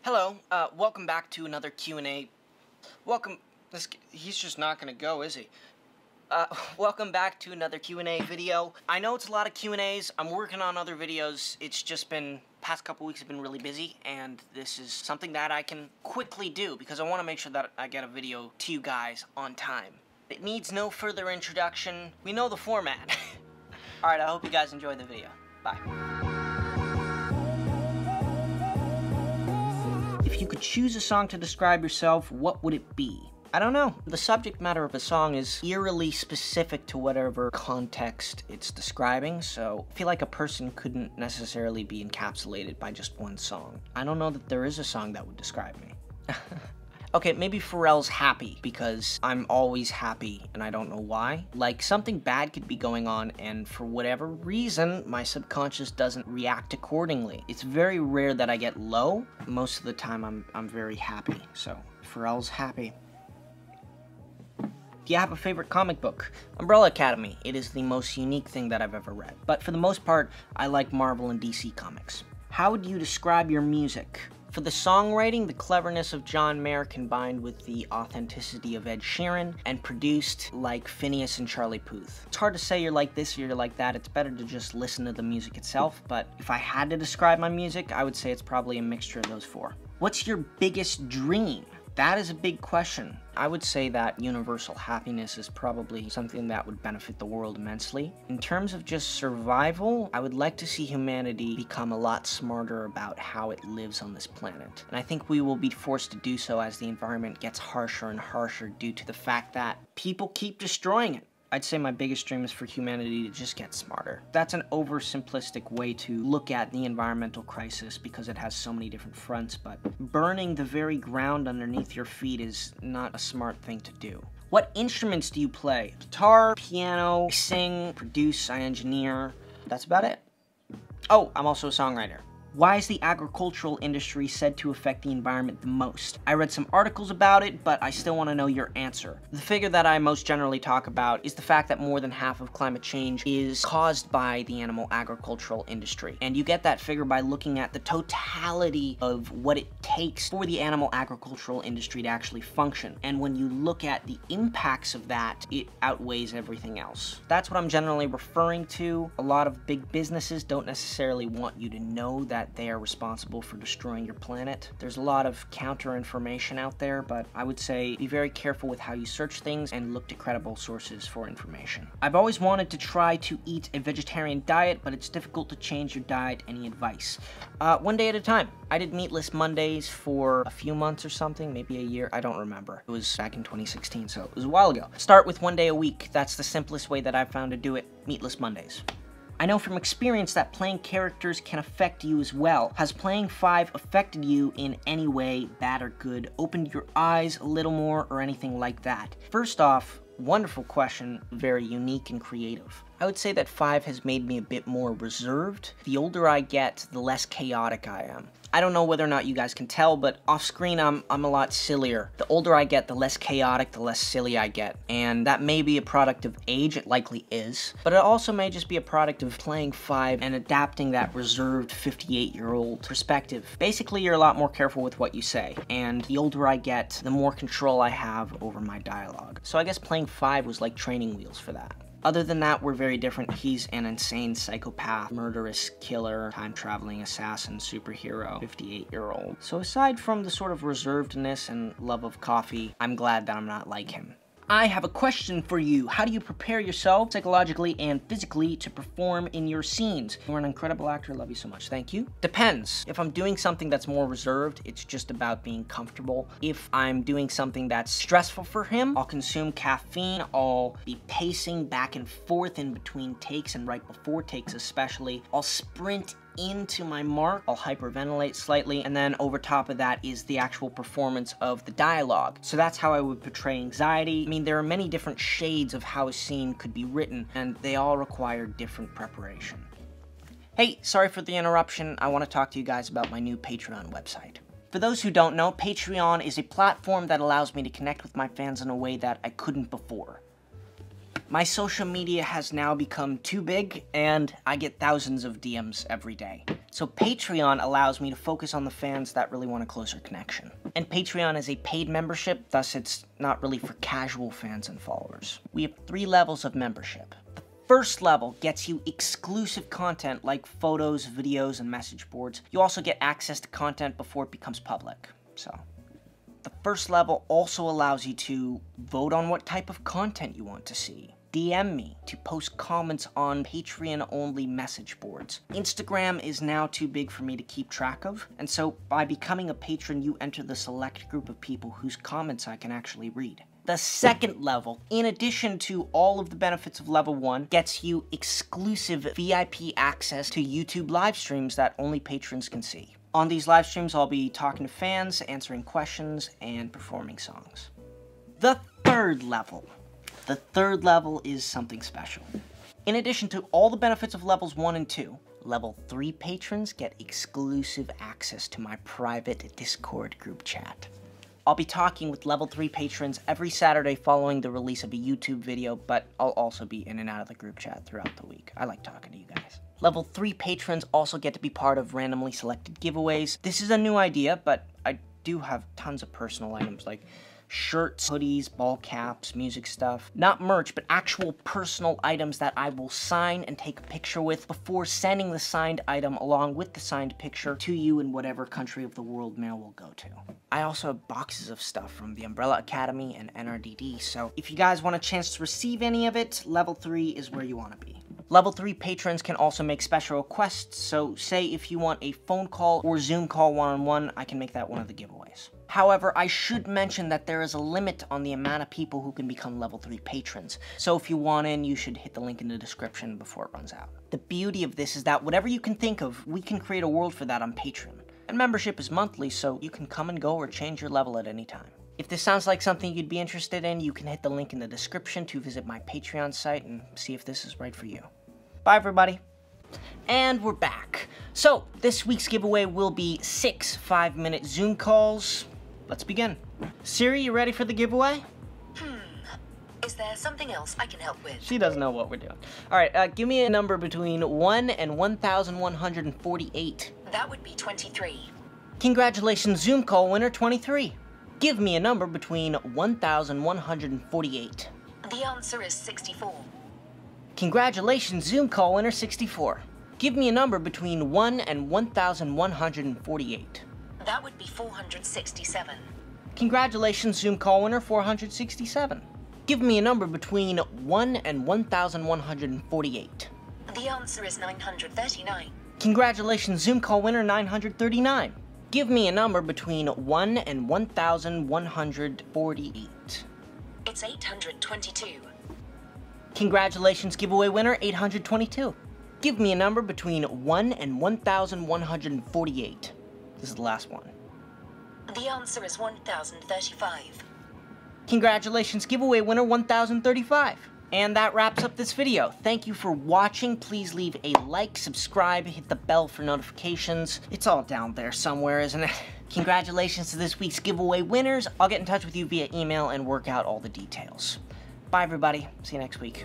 Hello, welcome back to another Q&A. He's just not gonna go, is he? Welcome back to another Q&A video. I know it's a lot of Q&As. I'm working on other videos. It's just been, past couple weeks have been really busy, and this is something that I can quickly do because I want to make sure that I get a video to you guys on time. It needs no further introduction. We know the format. Alright, I hope you guys enjoyed the video. Bye. If you could choose a song to describe yourself, what would it be? I don't know. The subject matter of a song is eerily specific to whatever context it's describing, so I feel like a person couldn't necessarily be encapsulated by just one song. I don't know that there is a song that would describe me. Okay, maybe Pharrell's Happy, because I'm always happy, and I don't know why. Like, something bad could be going on, and for whatever reason, my subconscious doesn't react accordingly. It's very rare that I get low. Most of the time, I'm very happy, so Pharrell's Happy. Do you have a favorite comic book? Umbrella Academy. It is the most unique thing that I've ever read. But for the most part, I like Marvel and DC comics. How would you describe your music? For the songwriting, the cleverness of John Mayer combined with the authenticity of Ed Sheeran and produced like Phineas and Charlie Puth. It's hard to say you're like this or you're like that. It's better to just listen to the music itself, but if I had to describe my music, I would say it's probably a mixture of those four. What's your biggest dream? That is a big question. I would say that universal happiness is probably something that would benefit the world immensely. In terms of just survival, I would like to see humanity become a lot smarter about how it lives on this planet. And I think we will be forced to do so as the environment gets harsher and harsher due to the fact that people keep destroying it. I'd say my biggest dream is for humanity to just get smarter. That's an oversimplistic way to look at the environmental crisis because it has so many different fronts, but burning the very ground underneath your feet is not a smart thing to do. What instruments do you play? Guitar, piano, I sing, produce, I engineer. That's about it. Oh, I'm also a songwriter. Why is the agricultural industry said to affect the environment the most? I read some articles about it, but I still want to know your answer. The figure that I most generally talk about is the fact that more than half of climate change is caused by the animal agricultural industry. And you get that figure by looking at the totality of what it takes for the animal agricultural industry to actually function. And when you look at the impacts of that, it outweighs everything else. That's what I'm generally referring to. A lot of big businesses don't necessarily want you to know that they are responsible for destroying your planet. There's a lot of counter information out there, but I would say be very careful with how you search things and look to credible sources for information. I've always wanted to try to eat a vegetarian diet, but it's difficult to change your diet. Any advice? One day at a time. I did Meatless Mondays for a few months or something, maybe a year, I don't remember. It was back in 2016, so it was a while ago. Start with one day a week. That's the simplest way that I've found to do it. Meatless Mondays. I know from experience that playing characters can affect you as well. Has playing 5 affected you in any way, bad or good? Opened your eyes a little more or anything like that? First off, wonderful question, very unique and creative. I would say that 5 has made me a bit more reserved. The older I get, the less chaotic I am. I don't know whether or not you guys can tell, but off screen I'm a lot sillier. The older I get, the less chaotic, the less silly I get. And that may be a product of age, it likely is. But it also may just be a product of playing 5 and adapting that reserved 58-year-old perspective. Basically, you're a lot more careful with what you say. And the older I get, the more control I have over my dialogue. So I guess playing 5 was like training wheels for that. Other than that, we're very different. He's an insane psychopath, murderous killer, time-traveling assassin, superhero, 58-year-old. So aside from the sort of reservedness and love of coffee, I'm glad that I'm not like him. I have a question for you. How do you prepare yourself psychologically and physically to perform in your scenes? You're an incredible actor. Love you so much. Thank you. Depends. If I'm doing something that's more reserved, it's just about being comfortable. If I'm doing something that's stressful for him, I'll consume caffeine. I'll be pacing back and forth in between takes and right before takes especially. I'll sprint into my mark, I'll hyperventilate slightly, and then over top of that is the actual performance of the dialogue. So that's how I would portray anxiety. I mean, there are many different shades of how a scene could be written, and they all require different preparation. Hey, sorry for the interruption. I want to talk to you guys about my new Patreon website. For those who don't know, Patreon is a platform that allows me to connect with my fans in a way that I couldn't before. My social media has now become too big, and I get thousands of DMs every day. So Patreon allows me to focus on the fans that really want a closer connection. And Patreon is a paid membership, thus it's not really for casual fans and followers. We have 3 levels of membership. The first level gets you exclusive content like photos, videos, and message boards. You also get access to content before it becomes public. So the first level also allows you to vote on what type of content you want to see. DM me to post comments on Patreon-only message boards. Instagram is now too big for me to keep track of, and so by becoming a patron, you enter the select group of people whose comments I can actually read. The second level, in addition to all of the benefits of level 1, gets you exclusive VIP access to YouTube live streams that only patrons can see. On these live streams, I'll be talking to fans, answering questions, and performing songs. The third level. The third level is something special. In addition to all the benefits of levels 1 and 2, level 3 patrons get exclusive access to my private Discord group chat. I'll be talking with level 3 patrons every Saturday following the release of a YouTube video, but I'll also be in and out of the group chat throughout the week. I like talking to you guys. Level 3 patrons also get to be part of randomly selected giveaways. This is a new idea, but I do have tons of personal items like shirts, hoodies, ball caps, music stuff. Not merch, but actual personal items that I will sign and take a picture with before sending the signed item along with the signed picture to you in whatever country of the world mail will go to. I also have boxes of stuff from the Umbrella Academy and NRDD, so if you guys want a chance to receive any of it, level 3 is where you want to be. Level 3 patrons can also make special requests, so say if you want a phone call or Zoom call one-on-one, I can make that one of the giveaways. However, I should mention that there is a limit on the amount of people who can become level 3 patrons, so if you want in, you should hit the link in the description before it runs out. The beauty of this is that whatever you can think of, we can create a world for that on Patreon. And membership is monthly, so you can come and go or change your level at any time. If this sounds like something you'd be interested in, you can hit the link in the description to visit my Patreon site and see if this is right for you. Bye, everybody. And we're back. So, this week's giveaway will be 6 5-minute Zoom calls. Let's begin. Siri, you ready for the giveaway? Is there something else I can help with? She doesn't know what we're doing. Alright, give me a number between 1 and 1,148. That would be 23. Congratulations, Zoom call winner 23. Give me a number between 1,148. The answer is 64. Congratulations, Zoom call winner 64. Give me a number between 1 and 1,148. That would be 467. Congratulations, Zoom call winner 467. Give me a number between 1 and 1,148. The answer is 939. Congratulations, Zoom call winner 939. Give me a number between 1 and 1,148. It's 822. Congratulations, giveaway winner 822. Give me a number between 1 and 1,148. This is the last one. The answer is 1035. Congratulations, giveaway winner 1035. And that wraps up this video. Thank you for watching. Please leave a like, subscribe, hit the bell for notifications. It's all down there somewhere, isn't it? Congratulations to this week's giveaway winners. I'll get in touch with you via email and work out all the details. Bye, everybody. See you next week.